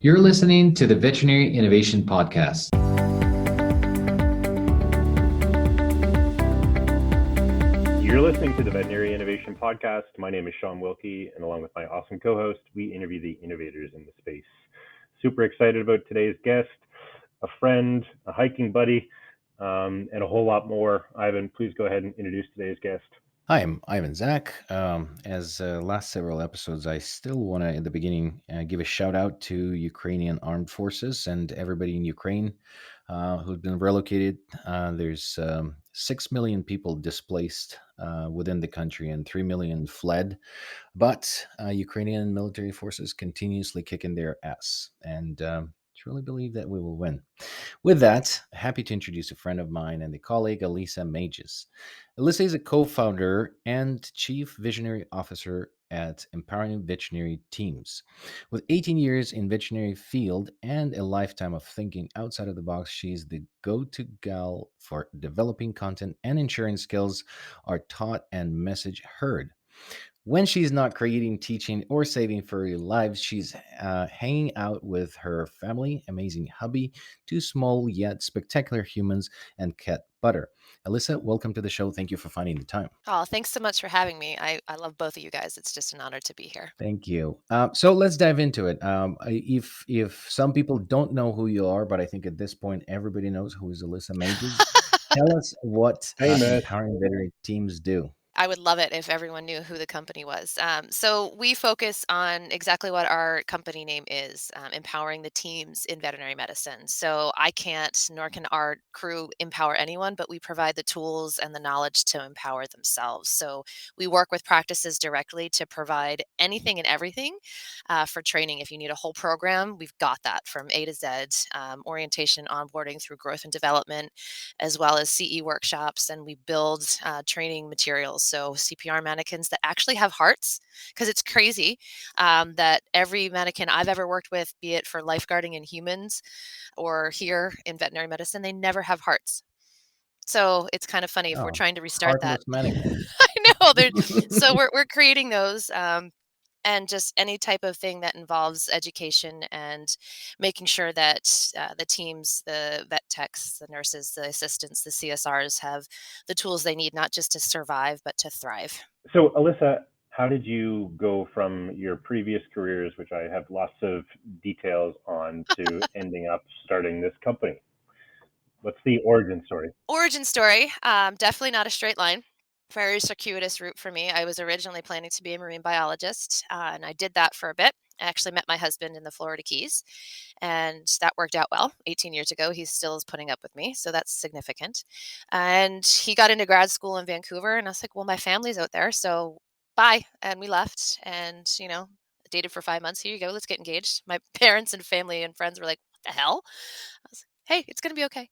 You're listening to the Veterinary Innovation Podcast. You're listening to the Veterinary Innovation Podcast. My name is Shawn Wilkie, and along with my awesome co-host, we interview the innovators in the space. Super excited about today's guest, a friend, a hiking buddy, and a whole lot more. Ivan, please go ahead and introduce today's guest. Hi, I'm Ivan Zach. As last several episodes, I still want to, in the beginning, give a shout out to Ukrainian armed forces and everybody in Ukraine who's been relocated. There's 6 million people displaced within the country and 3 million fled. But Ukrainian military forces continuously kicking their ass. And truly believe that we will win. With that, happy to introduce a friend of mine and a colleague, Alyssa Mages. Alyssa is a co-founder and chief visionary officer at Empowering Veterinary Teams. With 18 years in veterinary field and a lifetime of thinking outside of the box, she's the go-to gal for developing content and ensuring skills are taught and message heard. When she's not creating, teaching, or saving furry lives, she's hanging out with her family, amazing hubby, two small yet spectacular humans, and cat butter. Alyssa, welcome to the show. Thank you for finding the time. Oh, thanks so much for having me. I love both of you guys. It's just an honor to be here. Thank you. So let's dive into it. If some people don't know who you are, but I think at this point everybody knows who is Alyssa Mages, tell us what Hey, man. Empowering Veterinary Teams do. I would love it if everyone knew who the company was. So we focus on exactly what our company name is, empowering the teams in veterinary medicine. So I can't, nor can our crew empower anyone, but we provide the tools and the knowledge to empower themselves. So we work with practices directly to provide anything and everything for training. If you need a whole program, we've got that from A to Z, orientation, onboarding through growth and development, as well as CE workshops. And we build training materials. So CPR mannequins that actually have hearts, because it's crazy that every mannequin I've ever worked with, be it for lifeguarding in humans or here in veterinary medicine, they never have hearts. So it's kind of funny if we're Oh, trying to restart that. heartless mannequin. I know. So we're creating those. And just any type of thing that involves education and making sure that the teams, the vet techs, the nurses, the assistants, the CSRs have the tools they need, not just to survive, but to thrive. So, Alyssa, how did you go from your previous careers, which I have lots of details on, to ending up starting this company? What's the origin story? Origin story, definitely not a straight line. Very circuitous route for me. I was originally planning to be a marine biologist, and I did that for a bit. I actually met my husband in the Florida Keys, and that worked out well. 18 years ago, he still is putting up with me, so that's significant. And he got into grad school in Vancouver, and I was like, well, my family's out there, so bye. And we left, and, dated for 5 months. Here you go, let's get engaged. My parents and family and friends were like, what the hell? I was like, hey, it's going to be okay.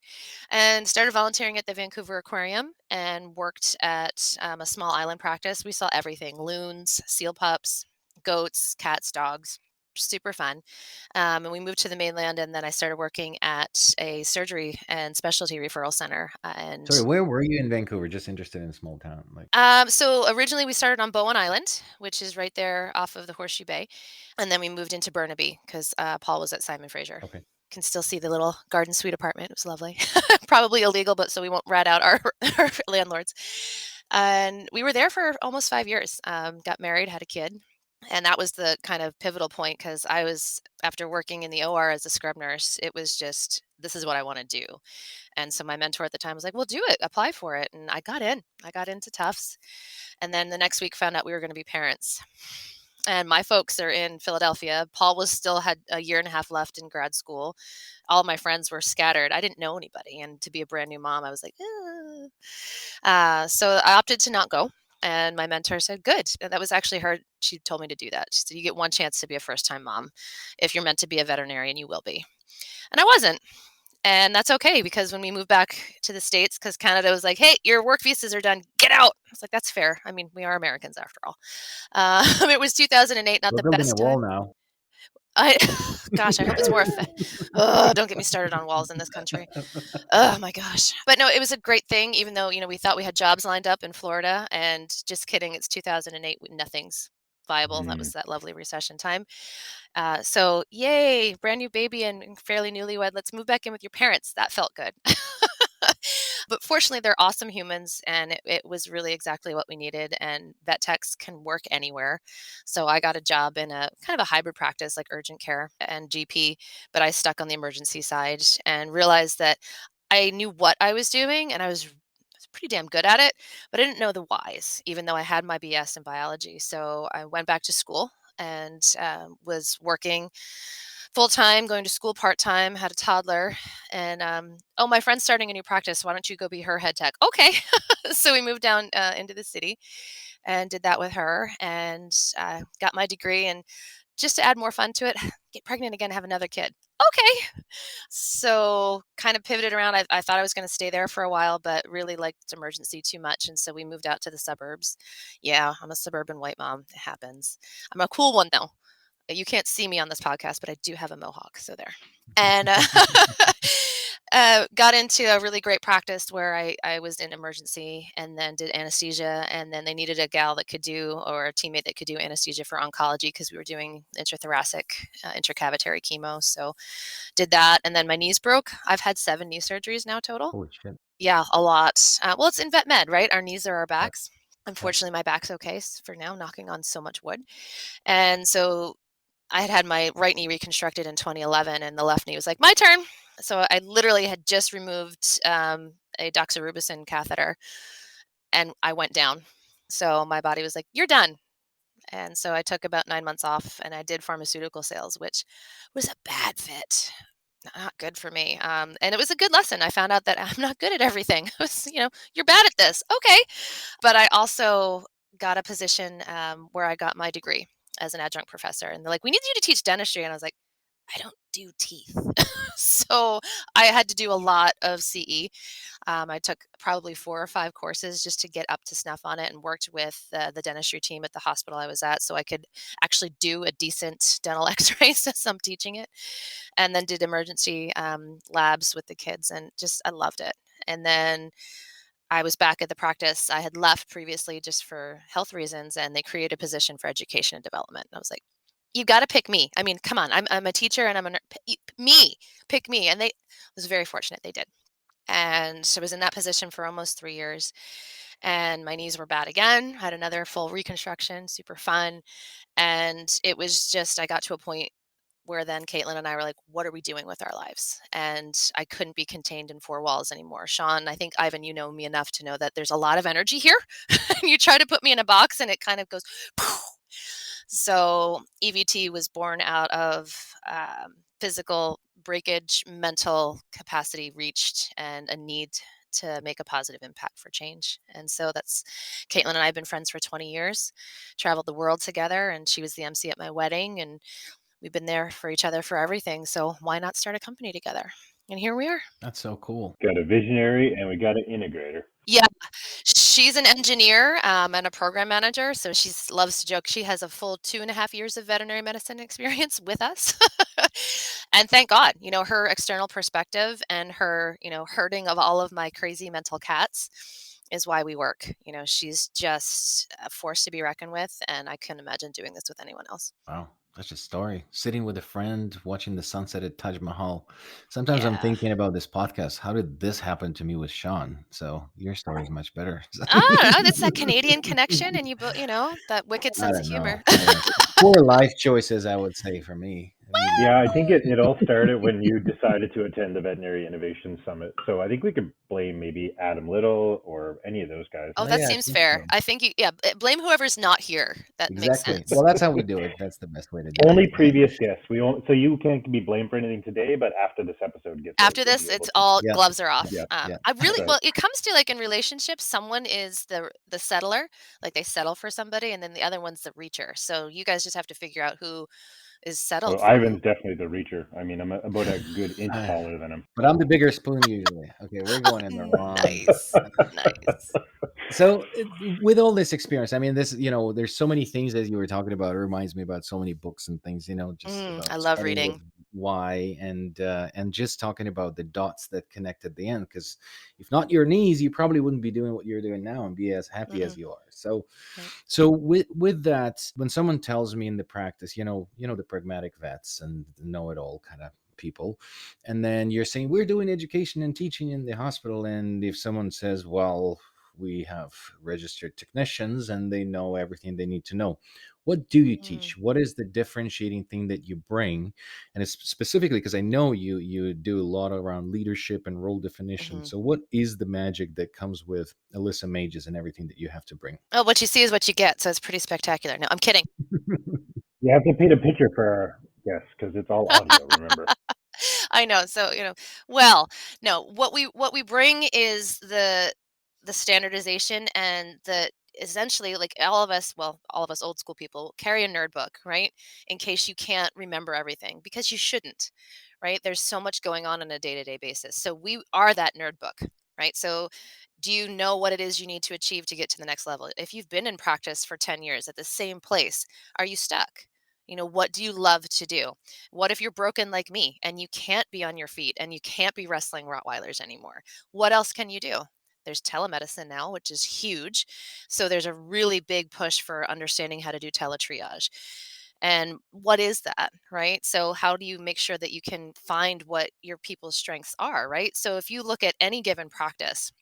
And started volunteering at the Vancouver Aquarium and worked at a small island practice. We saw everything: loons, seal pups, goats, cats, dogs. Super fun. And we moved to the mainland, and then I started working at a surgery and specialty referral center. And Sorry, where were you in Vancouver? Just interested in a small town. Like, so originally we started on Bowen Island, which is right there off of the Horseshoe Bay. And then we moved into Burnaby because Paul was at Simon Fraser. okay. Can still see the little garden suite apartment. It was lovely. Probably illegal, but so we won't rat out our landlords. And we were there for almost 5 years. Got married, had a kid. And that was the kind of pivotal point because I was, after working in the OR as a scrub nurse, it was just, this is what I want to do. And so my mentor at the time was like, well, do it, apply for it. And I got in. I got into Tufts. And then the next week found out we were going to be parents. And my folks are in Philadelphia. Paul was still had a year and a half left in grad school. All of my friends were scattered. I didn't know anybody. And to be a brand new mom, I was like, so I opted to not go. And my mentor said, good. And that was actually her. She told me to do that. She said, you get one chance to be a first-time mom. If you're meant to be a veterinarian, you will be. And I wasn't. And that's okay, because when we moved back to the States, because Canada was like, hey, your work visas are done, get out. I was like, that's fair. I mean, we are Americans after all. It was 2008, not We're the building a best wall time. now. Gosh, I hope it's more don't get me started on walls in this country. Oh my gosh. But no, it was a great thing, even though, we thought we had jobs lined up in Florida, and just kidding. It's 2008. Nothing's viable. That was that lovely recession time. So yay, brand new baby and fairly newlywed. Let's move back in with your parents. That felt good. But fortunately, they're awesome humans, and it was really exactly what we needed. And vet techs can work anywhere. So I got a job in a kind of a hybrid practice like urgent care and GP, but I stuck on the emergency side and realized that I knew what I was doing and I was pretty damn good at it, but I didn't know the whys, even though I had my BS in biology. So I went back to school and was working full time, going to school part time, had a toddler, and oh, my friend's starting a new practice. Why don't you go be her head tech? Okay. So we moved down into the city and did that with her and got my degree. And just to add more fun to it, get pregnant again, have another kid. Okay. So kind of pivoted around. I thought I was going to stay there for a while, but really liked emergency too much. And so we moved out to the suburbs. Yeah, I'm a suburban white mom. It happens. I'm a cool one though. You can't see me on this podcast, but I do have a mohawk. So there. And got into a really great practice where I was in emergency and then did anesthesia. And then they needed a gal that could do, or a teammate that could do anesthesia for oncology because we were doing intrathoracic, intracavitary chemo. So did that. And then my knees broke. I've had 7 knee surgeries now total. Holy shit. Yeah, a lot. Well, it's in vet med, right? Our knees are our backs. Unfortunately, my back's okay for now, knocking on so much wood. And so I had my right knee reconstructed in 2011 and the left knee was like, my turn. So I literally had just removed a doxorubicin catheter and I went down. So my body was like, you're done. And so I took about 9 months off and I did pharmaceutical sales, which was a bad fit. Not good for me. And it was a good lesson. I found out that I'm not good at everything. It was, you're bad at this. Okay. But I also got a position where I got my degree as an adjunct professor. And they're like, we need you to teach dentistry. And I was like, I don't do teeth. So I had to do a lot of CE. I took probably 4 or 5 courses just to get up to snuff on it and worked with the dentistry team at the hospital I was at so I could actually do a decent dental x-ray since I'm teaching it. And then did emergency labs with the kids and just, I loved it. And then I was back at the practice. I had left previously just for health reasons and they created a position for education and development. And I was like, you got to pick me. I mean, come on, I'm a teacher and pick me. And I was very fortunate they did. And so I was in that position for almost 3 years and my knees were bad again, had another full reconstruction, super fun. And it was just, I got to a point where then Caitlin and I were like, what are we doing with our lives? And I couldn't be contained in 4 walls anymore. Shawn, I think, Ivan, you know me enough to know that there's a lot of energy here. You try to put me in a box and it kind of goes, poof. So EVT was born out of physical breakage, mental capacity reached, and a need to make a positive impact for change. And so that's Caitlin and I have been friends for 20 years, traveled the world together, and she was the MC at my wedding, and we've been there for each other for everything. So why not start a company together? And here we are. That's so cool. Got a visionary and we got an integrator. Yeah, she's an engineer and a program manager. So she loves to joke. She has a full 2.5 years of veterinary medicine experience with us. And thank God, her external perspective and her, herding of all of my crazy mental cats is why we work. She's just a force to be reckoned with. And I couldn't imagine doing this with anyone else. Wow. Such a story. Sitting with a friend, watching the sunset at Taj Mahal. Sometimes I'm Yeah. thinking about this podcast. How did this happen to me with Shawn? So your story is much better. I don't know. That's that Canadian connection, and that wicked I sense of don't humor. know. Poor life choices, I would say, for me. I mean, Yeah, I think it all started when you decided to attend the Veterinary Innovation Summit. So I think we could blame maybe Adam Little or any of those guys. Oh, Oh, that yeah, I seems think fair. so. I think blame whoever's not here. That makes Exactly. sense. Well, that's how we do it. That's the best way to do Only it. previous guests. So you can't be blamed for anything today, but after this episode gets out, After you'll this, be able it's to. all Yeah. gloves are off. Yeah, yeah. I really Right. well. It comes to like in relationships, someone is the settler, like they settle for somebody, and then the other one's the reacher. So you guys just have to figure out who is settled Oh, for Ivan's who. definitely the reacher. I mean, I'm about a good inch taller than him. But I'm the bigger spoon usually. Okay, we're going in the wrong. Nice, nice. So with all this experience, I mean, there's so many things that you were talking about. It reminds me about so many books and things, just about I love starting reading. with, why, and just talking about the dots that connect at the end. Because if not your knees, you probably wouldn't be doing what you're doing now and be as happy as Mm-mm, you are. So right. with that, when someone tells me in the practice, the pragmatic vets and know it all kind of people, and then you're saying we're doing education and teaching in the hospital, and if someone says, well, we have registered technicians and they know everything they need to know, what do you Mm, teach? What is the differentiating thing that you bring? And it's specifically because I know you do a lot around leadership and role definition. mhm. So what is the magic that comes with Alyssa Mages and everything that you have to bring? Oh, what you see is what you get, so it's pretty spectacular. No, I'm kidding. You have to paint a picture for our guests because it's all audio, remember? I know. So, well, no, what we bring is the standardization and the essentially like all of us old school people carry a nerd book, right? In case you can't remember everything because you shouldn't, right? There's so much going on a day-to-day basis. So we are that nerd book, right? So do you know what it is you need to achieve to get to the next level? If you've been in practice for 10 years at the same place, are you stuck? What do you love to do? What if you're broken like me and you can't be on your feet and you can't be wrestling Rottweilers anymore? What else can you do? There's telemedicine now, which is huge. So there's a really big push for understanding how to do teletriage. And what is that, right? So how do you make sure that you can find what your people's strengths are, right? So if you look at any given practice,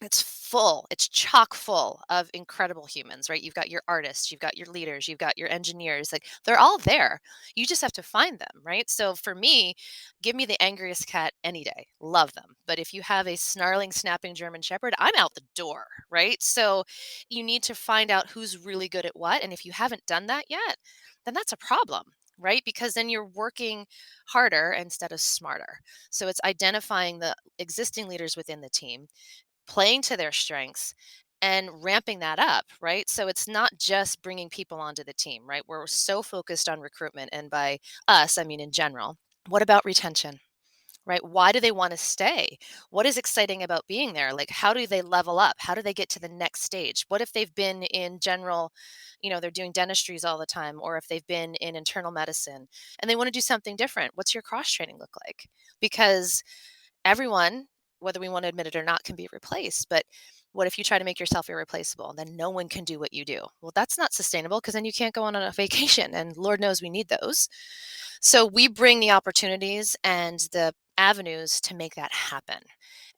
it's chock full of incredible humans, right? You've got your artists, you've got your leaders, you've got your engineers, like they're all there. You just have to find them, right? So for me, give me the angriest cat any day. Love them. But if you have a snarling, snapping German Shepherd, I'm out the door, right? So you need to find out who's really good at what. And if you haven't done that yet, then that's a problem. Right? Because then you're working harder instead of smarter. So it's identifying the existing leaders within the team, playing to their strengths and ramping that up, right? So it's not just bringing people onto the team, right? We're so focused on recruitment, and by us, I mean in general. What about retention? Right? Why do they want to stay? What is exciting about being there? Like, how do they level up? How do they get to the next stage? What if they've been in general, they're doing dentistries all the time, or if they've been in internal medicine and they want to do something different? What's your cross training look like? Because everyone, whether we want to admit it or not, can be replaced. But what if you try to make yourself irreplaceable and then no one can do what you do? Well, that's not sustainable because then you can't go on a vacation. And Lord knows we need those. So we bring the opportunities and the avenues to make that happen.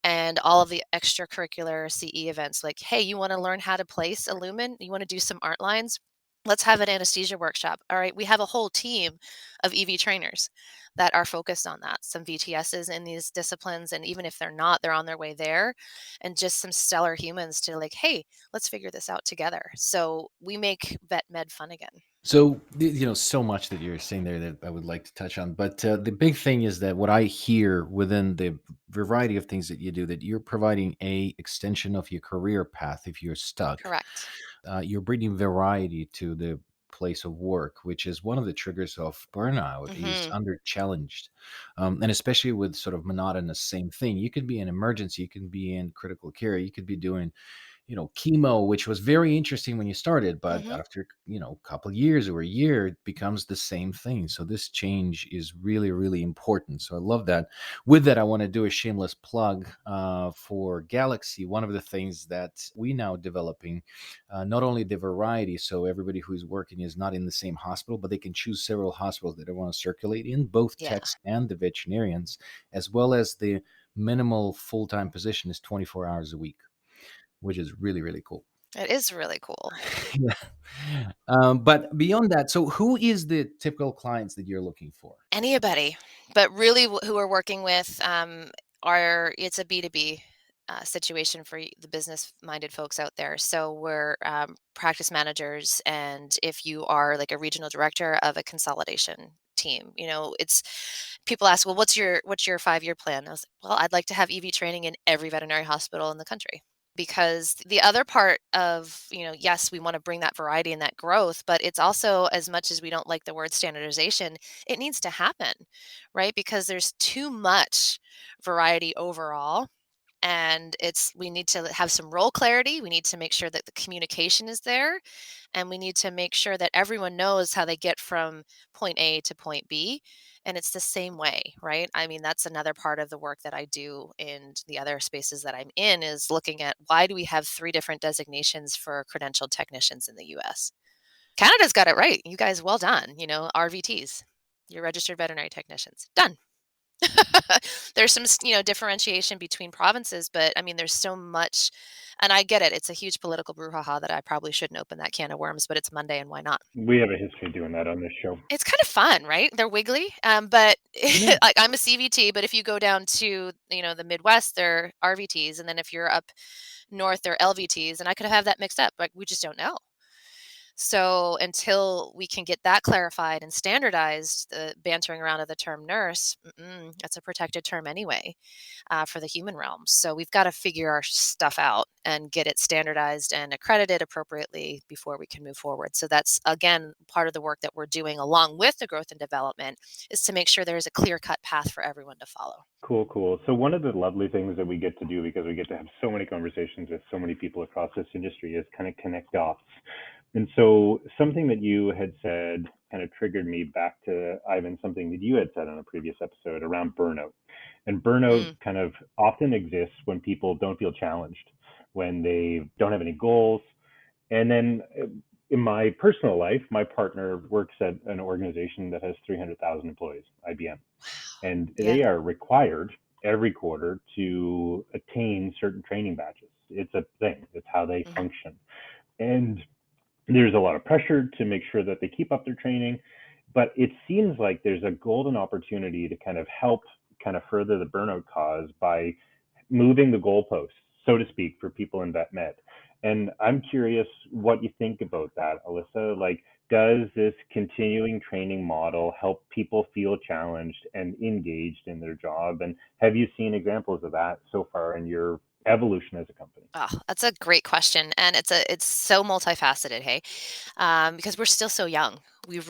And all of the extracurricular CE events, like, hey, you want to learn how to place a lumen? You want to do some art lines? Let's have an anesthesia workshop. All right, we have a whole team of EV trainers that are focused on that. Some VTSs in these disciplines, and even if they're not, they're on their way there. And just some stellar humans to like, hey, let's figure this out together. So we make vet med fun again. So, so much that you're saying there that I would like to touch on. But the big thing is that what I hear within the variety of things that you do, that you're providing a extension of your career path if you're stuck. Correct. You're bringing variety to the place of work, which is one of the triggers of burnout, is Hmm. under challenged. And especially with sort of monotonous same thing. You could be in emergency, you can be in critical care, you could be doing chemo, which was very interesting when you started, but Hmm. after, a couple of years or a year, it becomes the same thing. So this change is really, really important. So I love that. With that, I want to do a shameless plug for Galaxy. One of the things that we now developing, not only the variety, so everybody who's working is not in the same hospital, but they can choose several hospitals that they want to circulate in, both Yeah, techs and the veterinarians, as well as the minimal full-time position is 24 hours a week, which is really, really cool. it is really cool. Yeah. But beyond that, so who is the typical clients that you're looking for? Anybody, but really who we're working with are it's a B2B situation for the business minded folks out there. So we're practice managers, and if you are like a regional director of a consolidation team, it's people ask, well, what's your 5-year plan? I was like, well, I'd like to have EV training in every veterinary hospital in the country. Because the other part of, yes, we want to bring that variety and that growth, but it's also, as much as we don't like the word standardization, it needs to happen, right? Because there's too much variety overall. And we need to have some role clarity. We need to make sure that the communication is there, and we need to make sure that everyone knows how they get from point A to point B. And it's the same way, right? I mean, that's another part of the work that I do in the other spaces that I'm in, is looking at why do we have 3 different designations for credentialed technicians in the US? Canada's got it right. You guys, well done. RVTs, you're registered veterinary technicians. Done. There's some, differentiation between provinces, but I mean, there's so much, and I get it. It's a huge political brouhaha that I probably shouldn't open that can of worms, but it's Monday, and why not? We have a history doing that on this show. It's kind of fun, right? They're wiggly, but Yeah. like, I'm a CVT, but if you go down to the Midwest, they're RVTs, and then if you're up north, they're LVTs, and I could have that mixed up, but we just don't know. So until we can get that clarified and standardized, the bantering around of the term nurse, that's a protected term anyway, for the human realm. So we've got to figure our stuff out and get it standardized and accredited appropriately before we can move forward. So that's, again, part of the work that we're doing along with the growth and development, is to make sure there's a clear-cut path for everyone to follow. Cool. So one of the lovely things that we get to do, because we get to have so many conversations with so many people across this industry, is kind of connect dots. And so something that you had said kind of triggered me back to, Ivan, something that you had said on a previous episode around burnout. And burnout kind of often exists when people don't feel challenged, when they don't have any goals. And then in my personal life, my partner works at an organization that has 300,000 employees, IBM. And Yeah. they are required every quarter to attain certain training badges. It's a thing. It's how they function. And there's a lot of pressure to make sure that they keep up their training, but it seems like there's a golden opportunity to kind of help kind of further the burnout cause by moving the goalposts, so to speak, for people in vet med. And I'm curious what you think about that, Alyssa. Like, does this continuing training model help people feel challenged and engaged in their job? And have you seen examples of that so far in your evolution as a company? Oh, that's a great question, and it's so multifaceted. Hey, because we're still so young. I've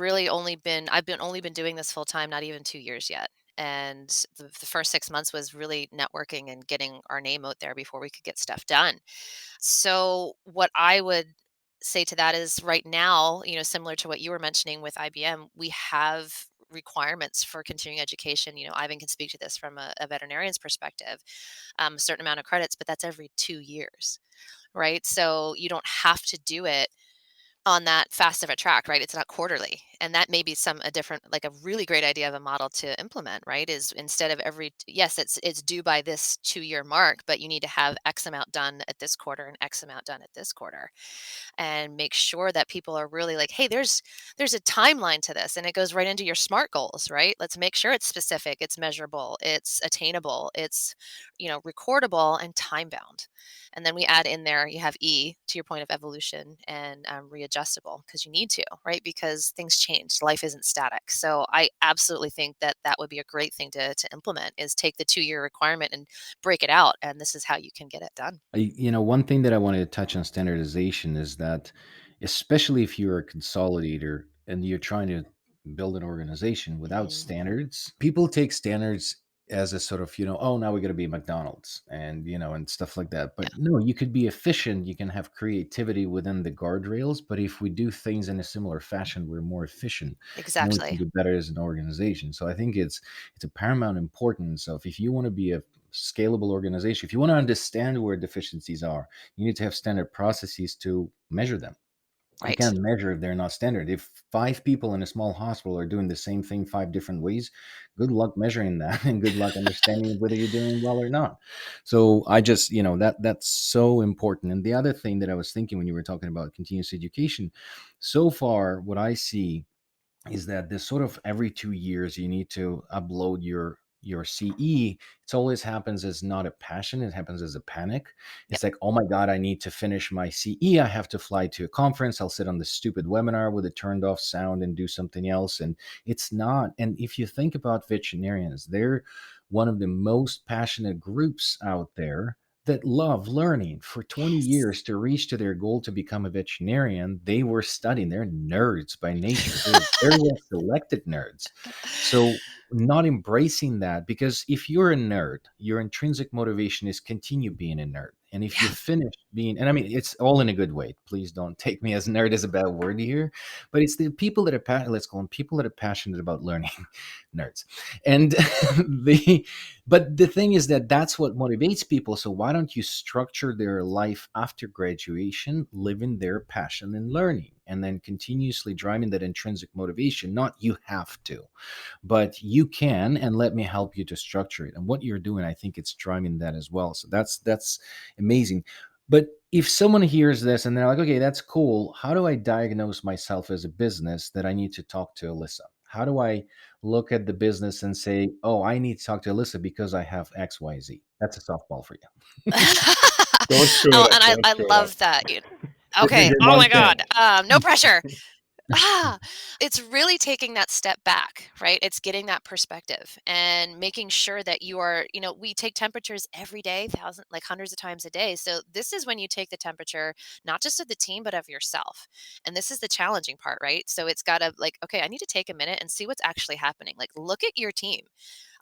been only been doing this full time, not even 2 years yet. And the first 6 months was really networking and getting our name out there before we could get stuff done. So what I would say to that is, right now, similar to what you were mentioning with IBM, we have requirements for continuing education. Ivan can speak to this from a veterinarian's perspective, a certain amount of credits, but that's every 2 years, right? So you don't have to do it on that fast of a track, right? It's not quarterly. And that may be a different, like a really great idea of a model to implement, right? Is instead of yes, it's due by this 2-year mark, but you need to have X amount done at this quarter and X amount done at this quarter, and make sure that people are really like, hey, there's a timeline to this, and it goes right into your SMART goals, right? Let's make sure it's specific, it's measurable, it's attainable, it's recordable and time bound. And then we add in there, you have E, to your point of evolution, and readjustable, because you need to, right? Because things change, life isn't static. So I absolutely think that that would be a great thing to implement, is take the 2-year requirement and break it out, and this is how you can get it done. One thing that I wanted to touch on standardization is that, especially if you're a consolidator and you're trying to build an organization without standards, people take standards as a sort of, oh, now we got to be McDonald's and stuff like that. But no, you could be efficient. You can have creativity within the guardrails. But if we do things in a similar fashion, we're more efficient and we can Exactly. do better as an organization. So I think it's a paramount importance of, if you want to be a scalable organization, if you want to understand where deficiencies are, you need to have standard processes to measure them. You Right. can't measure if they're not standard. If 5 people in a small hospital are doing the same thing 5 different ways, good luck measuring that and good luck understanding whether you're doing well or not. So I just, that's so important. And the other thing that I was thinking when you were talking about continuous education, so far, what I see is that this sort of every 2 years you need to upload your CE. It always happens as not a passion, it happens as a panic. Yep. It's like, oh my God, I need to finish my CE. I have to fly to a conference. I'll sit on this stupid webinar with a turned off sound and do something else. And it's not. And if you think about veterinarians, they're one of the most passionate groups out there that love learning for 20 years to reach to their goal to become a veterinarian, they were studying. They're nerds by nature. They're very well selected nerds. So not embracing that, because if you're a nerd, your intrinsic motivation is continue being a nerd. And if you Yeah. finish being, and I mean, it's all in a good way. Please don't take me as nerd as a bad word here, but it's the people that are, let's call them people that are passionate about learning, nerds. And but the thing is that that's what motivates people. So why don't you structure their life after graduation, living their passion and learning, and then continuously driving that intrinsic motivation? Not you have to, but you can, and let me help you to structure it. And what you're doing, I think it's driving that as well. So that's amazing. But if someone hears this and they're like, okay, that's cool, how do I diagnose myself as a business that I need to talk to Alyssa? How do I look at the business and say, oh, I need to talk to Alyssa because I have XYZ? That's a softball for you. Don't screw Oh, it up. and I Don't I screw it up. love that. This is Okay. your Oh my one God. chance. No pressure. It's really taking that step back, right? It's getting that perspective and making sure that you are, we take temperatures every day, like hundreds of times a day. So this is when you take the temperature, not just of the team, but of yourself. And this is the challenging part, right? So it's got to like, okay, I need to take a minute and see what's actually happening. Like, look at your team.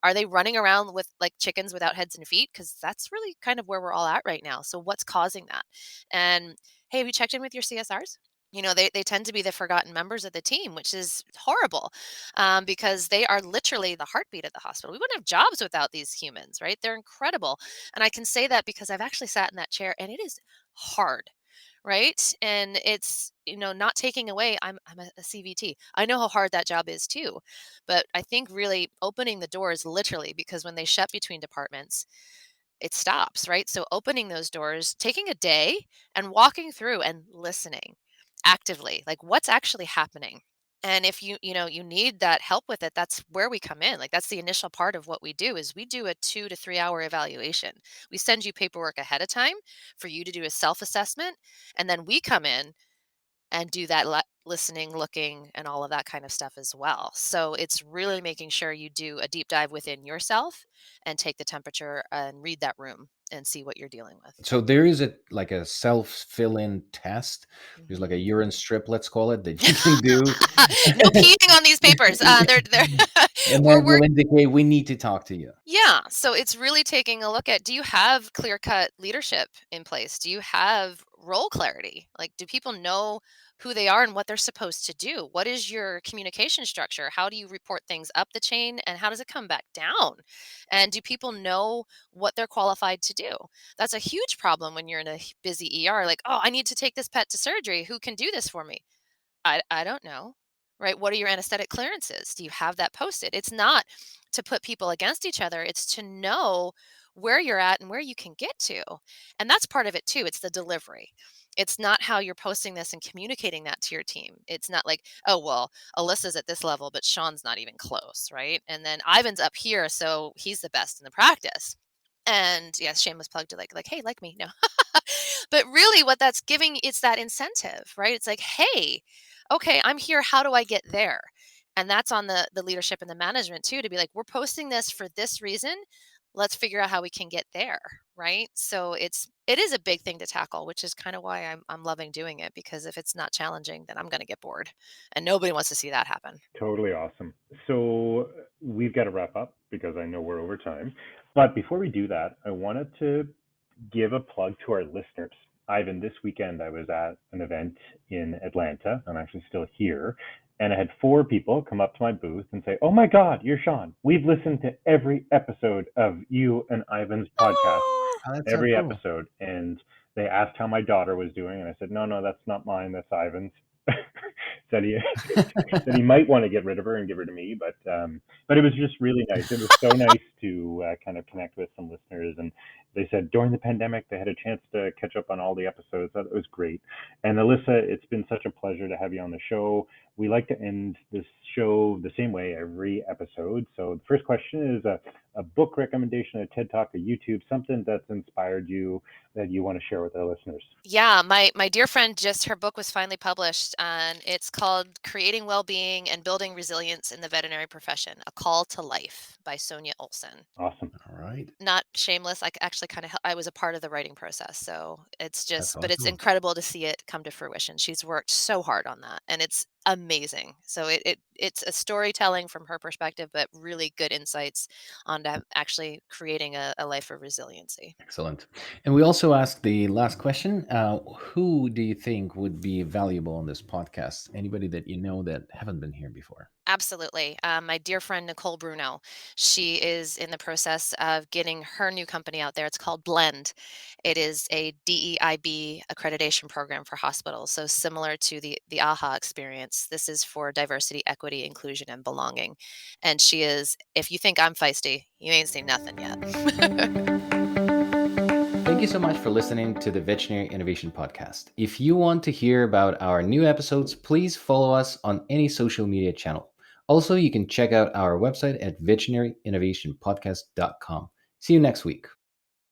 Are they running around with like chickens without heads and feet? Because that's really kind of where we're all at right now. So what's causing that? And hey, have you checked in with your CSRs? They tend to be the forgotten members of the team, which is horrible, because they are literally the heartbeat of the hospital. We wouldn't have jobs without these humans, right? They're incredible. And I can say that because I've actually sat in that chair and it is hard, right? And it's, not taking away, I'm a CVT. I know how hard that job is too. But I think really opening the doors literally, because when they shut between departments, it stops, right? So opening those doors, taking a day and walking through and listening actively, like what's actually happening. And if you need that help with it, that's where we come in. Like that's the initial part of what we do is we do a 2 to 3 hour evaluation. We send you paperwork ahead of time for you to do a self-assessment, and then we come in and do that listening, looking, and all of that kind of stuff as well. So it's really making sure you do a deep dive within yourself and take the temperature and read that room and see what you're dealing with. So there is a self fill-in test. There's like a Mhm. urine strip, let's call it, that you can do. No peeing on these papers. They're And we're that work will indicate we need to talk to you. Yeah, so it's really taking a look at, do you have clear-cut leadership in place? Do you have role clarity? Like, do people know who they are and what they're supposed to do? What is your communication structure? How do you report things up the chain and how does it come back down? And do people know what they're qualified to do? That's a huge problem when you're in a busy ER. Like, oh, I need to take this pet to surgery. Who can do this for me? I don't know, right? What are your anesthetic clearances? Do you have that posted? It's not to put people against each other. It's to know where you're at and where you can get to. And that's part of it too. It's the delivery. It's not how you're posting this and communicating that to your team. It's not like, oh, well, Alyssa's at this level, but Shawn's not even close, right? And then Ivan's up here, so he's the best in the practice. And yes, shameless plug to like, hey, like me. No. But really what that's giving, it's that incentive, right? It's like, hey, okay, I'm here. How do I get there? And that's on the leadership and the management too, to be like, we're posting this for this reason. Let's figure out how we can get there. Right. So it is a big thing to tackle, which is kind of why I'm loving doing it, because if it's not challenging, then I'm going to get bored and nobody wants to see that happen. Totally awesome. So we've got to wrap up because I know we're over time. But before we do that, I wanted to give a plug to our listeners. Ivan, this weekend I was at an event in Atlanta. I'm actually still here. And I had 4 people come up to my booth and say, "Oh my God, you're Shawn. We've listened to every episode of you and Ivan's podcast, Oh, Oh, that's so every cool. episode." And they asked how my daughter was doing. And I said, no, that's not mine. That's Ivan's. said he said he might want to get rid of her and give her to me, but it was just really nice. It was so nice to kind of connect with some listeners, and they said during the pandemic they had a chance to catch up on all the episodes. That was great. And Alyssa, it's been such a pleasure to have you on the show. We like to end this show the same way every episode. So the first question is a book recommendation, a TED Talk, a YouTube, something that's inspired you that you want to share with our listeners. yeah, my dear friend, just her book was finally published, and it's called Creating Well-Being and Building Resilience in the Veterinary Profession: A Call to Life by Sonia Olson. Awesome. All right. Not shameless. I actually kind of I was a part of the writing process, so That's but it's awesome. incredible to see it come to fruition. She's worked so hard on that, and it's amazing. So it's a storytelling from her perspective, but really good insights on actually creating a life of resiliency. Excellent. And we also asked the last question. Who do you think would be valuable on this podcast? Anybody that you know that haven't been here before? Absolutely. My dear friend Nicole Bruno, she is in the process of getting her new company out there. It's called Blend. It is a DEIB accreditation program for hospitals. So similar to the AHA experience, this is for diversity, equity, inclusion, and belonging. And she is, if you think I'm feisty, you ain't seen nothing yet. Thank you so much for listening to the Veterinary Innovation Podcast. If you want to hear about our new episodes, please follow us on any social media channel. Also, you can check out our website at veterinaryinnovationpodcast.com. See you next week.